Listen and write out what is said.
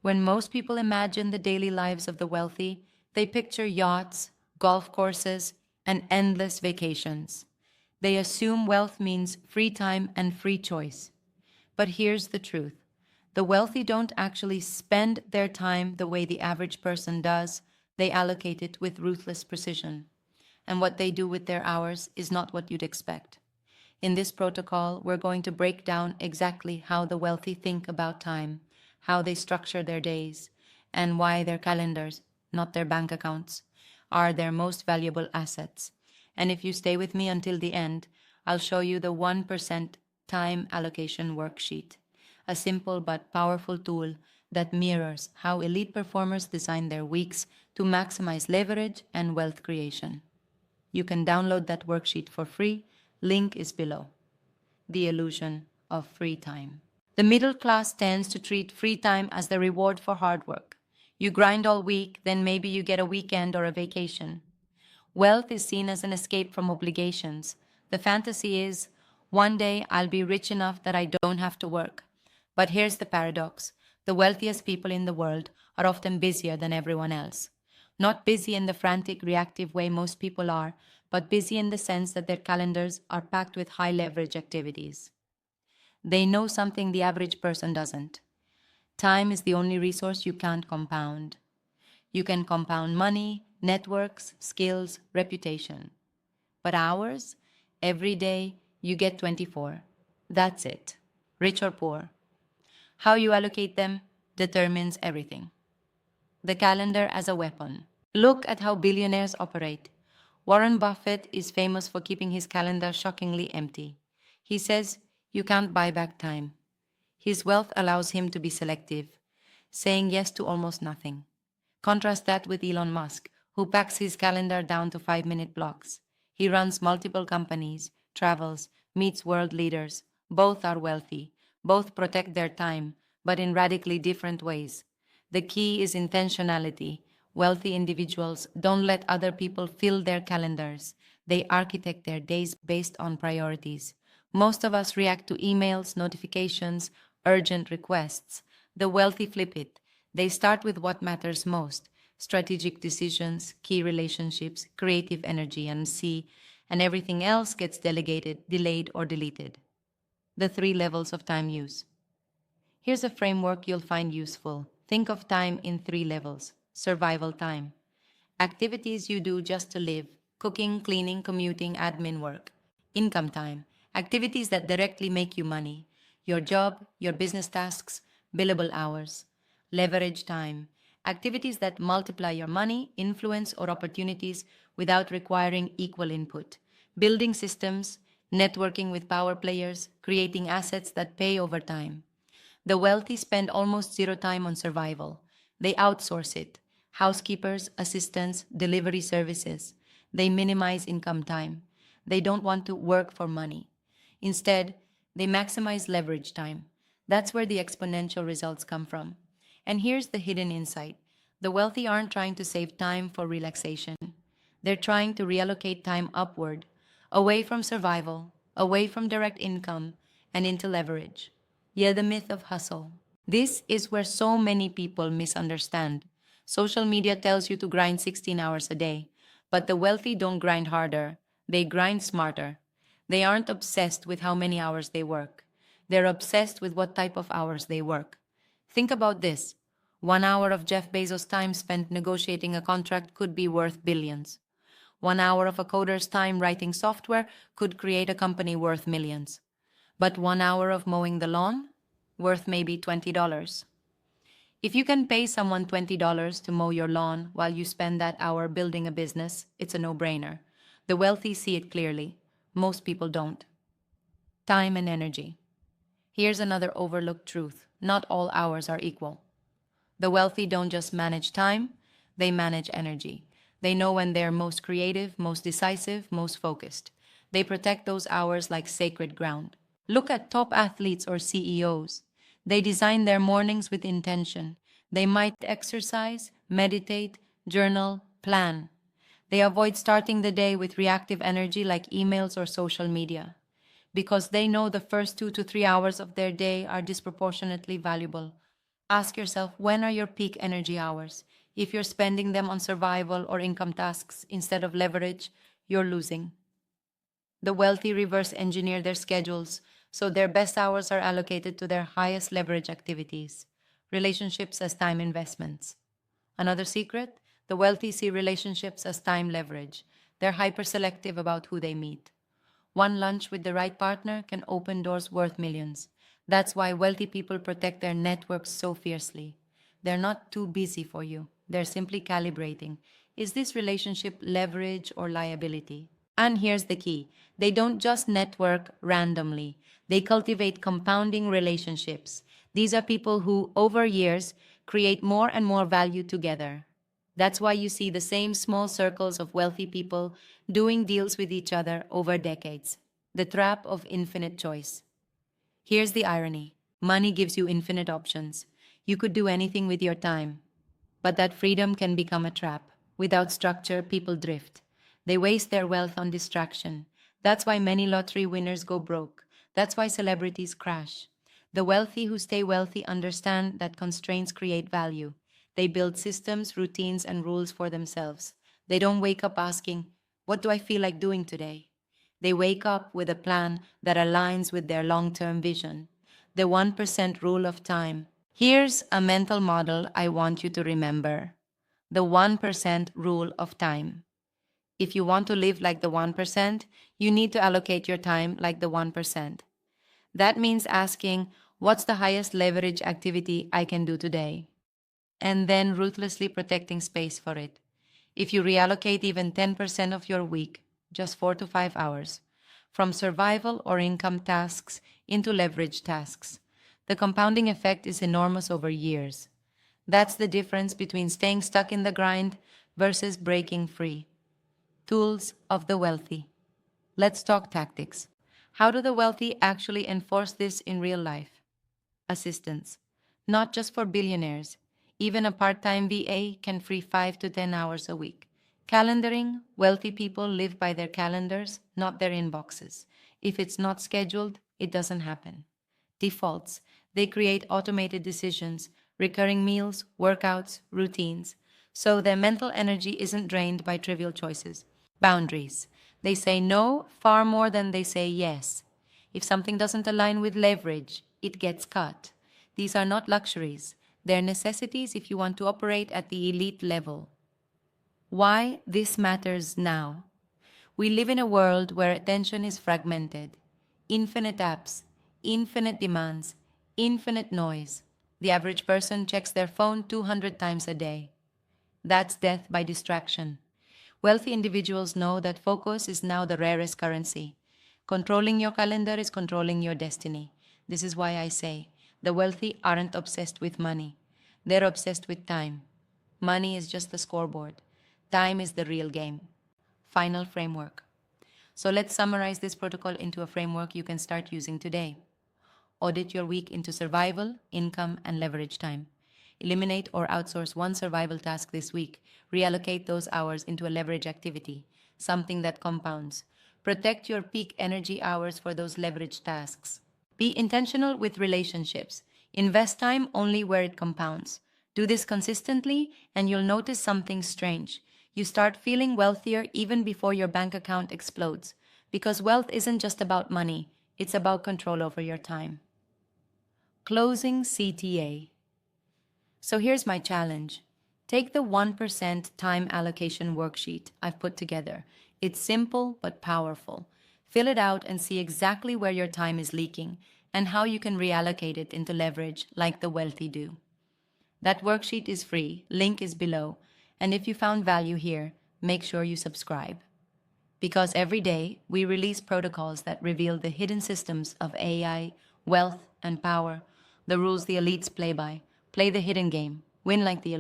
When most people imagine the daily lives of the wealthy, they picture yachts, golf courses, and endless vacations. They assume wealth means free time and free choice. But here's the truth: the wealthy don't actually spend their time the way the average person does, they allocate it with ruthless precision. And what they do with their hours is not what you'd expect. In this protocol, we're going to break down exactly how the wealthy think about time, how they structure their days, and why their calendars, not their bank accounts, are their most valuable assets. And if you stay with me until the end, I'll show you the 1% time allocation worksheet, a simple but powerful tool that mirrors how elite performers design their weeks to maximize leverage and wealth creation. You can download that worksheet for free. Link is below. The illusion of free time. The middle class tends to treat free time as the reward for hard work. You grind all week, then maybe you get a weekend or a vacation. Wealth is seen as an escape from obligations. The fantasy is, one day I'll be rich enough that I don't have to work. But here's the paradox: the wealthiest people in the world are often busier than everyone else. Not busy in the frantic, reactive way most people are, but busy in the sense that their calendars are packed with high leverage activities. They know something the average person doesn't. Time is the only resource you can't compound. You can compound money, networks, skills, reputation. But hours, every day, you get 24. That's it, rich or poor. How you allocate them determines everything. The calendar as a weapon. Look at how billionaires operate. Warren Buffett is famous for keeping his calendar shockingly empty. He says you can't buy back time. His wealth allows him to be selective, saying yes to almost nothing. Contrast that with Elon Musk, who packs his calendar down to 5-minute blocks. He runs multiple companies, travels, meets world leaders. Both are wealthy. Both protect their time, but in radically different ways. The key is intentionality. Wealthy individuals don't let other people fill their calendars. They architect their days based on priorities. Most of us react to emails, notifications, urgent requests. The wealthy flip it. They start with what matters most: strategic decisions, key relationships, creative energy, and everything else gets delegated, delayed, or deleted. The three levels of time use. Here's a framework you'll find useful. Think of time in three levels. Survival time: activities you do just to live: cooking, cleaning, commuting, admin work. Income time: activities that directly make you money: your job, your business tasks, billable hours. Leverage time: activities that multiply your money, influence, or opportunities without requiring equal input: building systems, networking with power players, creating assets that pay over time. The wealthy spend almost zero time on survival. They outsource it: housekeepers, assistants, delivery services. They minimize income time. They don't want to work for money. Instead, they maximize leverage time. That's where the exponential results come from. And here's the hidden insight: the wealthy aren't trying to save time for relaxation. They're trying to reallocate time upward, away from survival, away from direct income, and into leverage. Yeah, the myth of hustle. This is where so many people misunderstand. Social media tells you to grind 16 hours a day, but the wealthy don't grind harder, they grind smarter. They aren't obsessed with how many hours they work. They're obsessed with what type of hours they work. Think about this: 1 hour of Jeff Bezos' time spent negotiating a contract could be worth billions. 1 hour of a coder's time writing software could create a company worth millions. But 1 hour of mowing the lawn? Worth maybe $20. If you can pay someone $20 to mow your lawn while you spend that hour building a business, it's a no-brainer. The wealthy see it clearly. Most people don't. Time and energy. Here's another overlooked truth: not all hours are equal. The wealthy don't just manage time, they manage energy. They know when they're most creative, most decisive, most focused. They protect those hours like sacred ground. Look at top athletes or CEOs. They design their mornings with intention. They might exercise, meditate, journal, plan. They avoid starting the day with reactive energy like emails or social media, because they know the first 2 to 3 hours of their day are disproportionately valuable. Ask yourself, when are your peak energy hours? If you're spending them on survival or income tasks instead of leverage, you're losing. The wealthy reverse engineer their schedules so their best hours are allocated to their highest leverage activities, relationships as time investments. Another secret, the wealthy see relationships as time leverage. They're hyper selective about who they meet. One lunch with the right partner can open doors worth millions. That's why wealthy people protect their networks so fiercely. They're not too busy for you, they're simply calibrating. Is this relationship leverage or liability? And here's the key, they don't just network randomly, they cultivate compounding relationships. These are people who, over years, create more and more value together. That's why you see the same small circles of wealthy people doing deals with each other over decades. The trap of infinite choice. Here's the irony, money gives you infinite options. You could do anything with your time. But that freedom can become a trap. Without structure, people drift. They waste their wealth on distraction. That's why many lottery winners go broke. That's why celebrities crash. The wealthy who stay wealthy understand that constraints create value. They build systems, routines, and rules for themselves. They don't wake up asking, what do I feel like doing today? They wake up with a plan that aligns with their long term vision. The 1% rule of time. Here's a mental model I want you to remember, the 1% rule of time. If you want to live like the 1%, you need to allocate your time like the 1%. That means asking, what's the highest leverage activity I can do today? And then ruthlessly protecting space for it. If you reallocate even 10% of your week, just 4 to 5 hours, from survival or income tasks into leverage tasks, the compounding effect is enormous over years. That's the difference between staying stuck in the grind versus breaking free. Tools of the wealthy. Let's talk tactics. How do the wealthy actually enforce this in real life? Assistance. Not just for billionaires. Even a part time VA can free 5 to 10 hours a week. Calendaring. Wealthy people live by their calendars, not their inboxes. If it's not scheduled, it doesn't happen. Defaults. They create automated decisions, recurring meals, workouts, routines, so their mental energy isn't drained by trivial choices. Boundaries. They say no far more than they say yes. If something doesn't align with leverage, it gets cut. These are not luxuries, they're necessities if you want to operate at the elite level. Why this matters now? We live in a world where attention is fragmented. Infinite apps, infinite demands, infinite noise. The average person checks their phone 200 times a day. That's death by distraction. Wealthy individuals know that focus is now the rarest currency. Controlling your calendar is controlling your destiny. This is why I say the wealthy aren't obsessed with money. They're obsessed with time. Money is just the scoreboard. Time is the real game. Final framework. So let's summarize this protocol into a framework you can start using today. Audit your week into survival, income, and leverage time. Eliminate or outsource one survival task this week. Reallocate those hours into a leverage activity, something that compounds. Protect your peak energy hours for those leverage tasks. Be intentional with relationships. Invest time only where it compounds. Do this consistently, and you'll notice something strange. You start feeling wealthier even before your bank account explodes. Because wealth isn't just about money, it's about control over your time. Closing CTA. So here's my challenge. Take the 1% time allocation worksheet I've put together. It's simple but powerful. Fill it out and see exactly where your time is leaking and how you can reallocate it into leverage like the wealthy do. That worksheet is free, link is below, and if you found value here, make sure you subscribe. Because every day we release protocols that reveal the hidden systems of AI, wealth, and power, the rules the elites play by. Play the hidden game, win like the elites.